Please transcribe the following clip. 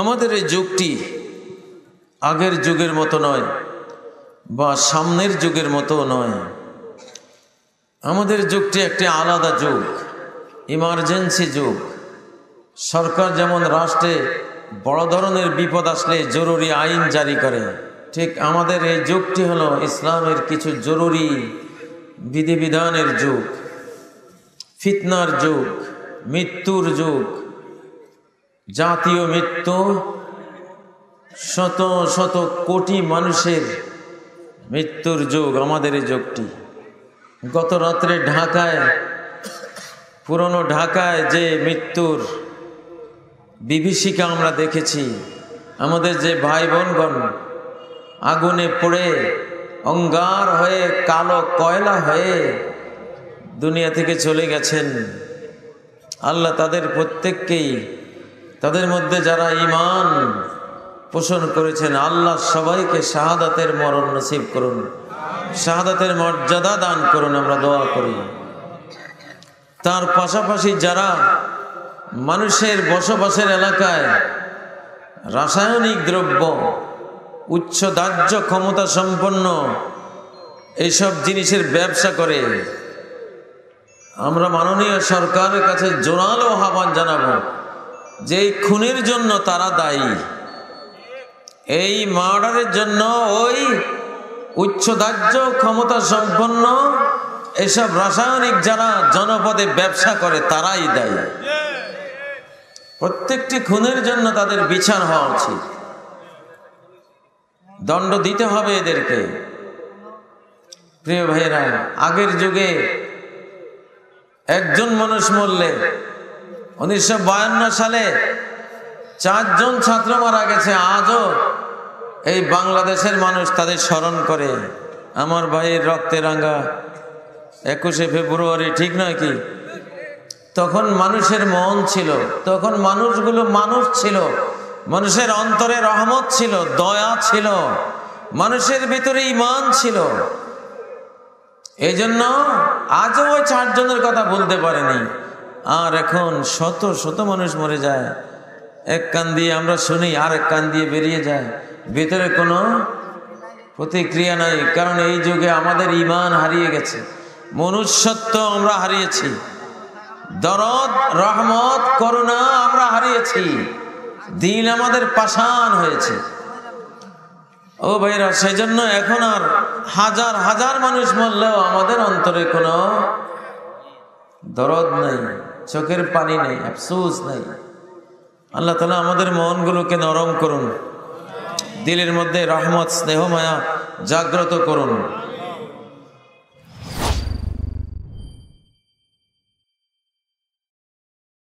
আমাদের এই যুগটি আগের যুগের মতো নয় বা সামনের যুগের মতো নয়। আমাদের যুগটি একটি আলাদা যুগ, ইমার্জেন্সি যুগ। সরকার যেমন রাষ্ট্রে বড় ধরনের বিপদ আসলে জরুরি আইন জারি করে, ঠিক আমাদের এই যুগটি হলো ইসলামের কিছু জরুরি বিধিবিধানের যুগ, ফিতনার যুগ, মৃত্যুর যুগ, জাতীয় মৃত্যু, শত শত কোটি মানুষের মৃত্যুর যুগ আমাদের এই যুগটি। গত রাত্রে ঢাকায়, পুরনো ঢাকায় যে মৃত্যুর বিভীষিকা আমরা দেখেছি, আমাদের যে ভাই বোনগণ আগুনে পড়ে অঙ্গার হয়ে কালো কয়লা হয়ে দুনিয়া থেকে চলে গেছেন, আল্লাহ তাদের প্রত্যেককেই, তাদের মধ্যে যারা ঈমান পোষণ করেছেন, আল্লাহ সবাইকে শাহাদাতের মরণ নসিব করুন, শাহাদাতের মর্যাদা দান করুন, আমরা দোয়া করি। তার পাশাপাশি যারা মানুষের বসবাসের এলাকায় রাসায়নিক দ্রব্য, উচ্চ দাহ্য ক্ষমতা সম্পন্ন এইসব জিনিসের ব্যবসা করে, আমরা মাননীয় সরকারের কাছে জোরালো আহ্বান জানাবো যে এই খুনের জন্য তারা দায়ী, এই মার্ডারের জন্য ওই উচ্চ দাহ্য ক্ষমতা সম্পন্ন এসব রাসায়নিক যারা জনপদে ব্যবসা করে তারাই দায়ী। প্রত্যেকটি খুনের জন্য তাদের বিচার হওয়া উচিত, দণ্ড দিতে হবে এদেরকে। প্রিয় ভাইয়েরা, আগের যুগে একজন মানুষ মরলে 1952 সালে 4 জন ছাত্র মারা গেছে, আজও এই বাংলাদেশের মানুষ তাদের স্মরণ করে। আমার ভাইয়ের রক্তে রাঙা 21শে ফেব্রুয়ারি, ঠিক নয় কি? তখন মানুষের মন ছিল, তখন মানুষগুলো মানুষ ছিল, মানুষের অন্তরে রহমত ছিল, দয়া ছিল, মানুষের ভিতরে ঈমান ছিল। এই জন্য আজও ওই 4 জনের কথা বলতে পারেনি। আর এখন শত শত মানুষ মরে যায়, এক কান দিয়ে আমরা শুনি আর এক কান দিয়ে বেরিয়ে যায়, ভিতরে কোনো প্রতিক্রিয়া নাই। কারণ এই যুগে আমাদের ঈমান হারিয়ে গেছে, মনুষ্যত্ব আমরা হারিয়েছি, দরদ, রহমত, করুণা আমরা হারিয়েছি, দিল আমাদের পাষাণ হয়েছে। ও ভাইরা, সেই জন্য এখন আর হাজার হাজার মানুষ মরলেও আমাদের অন্তরে কোনো দরদ নেই, চোখের পানি নেই, আফসোস নেই। আল্লাহ তাআলা আমাদের মনগুলোকে নরম করুন, দিলের মধ্যে রহমত, স্নেহ, মায়া জাগ্রত করুন।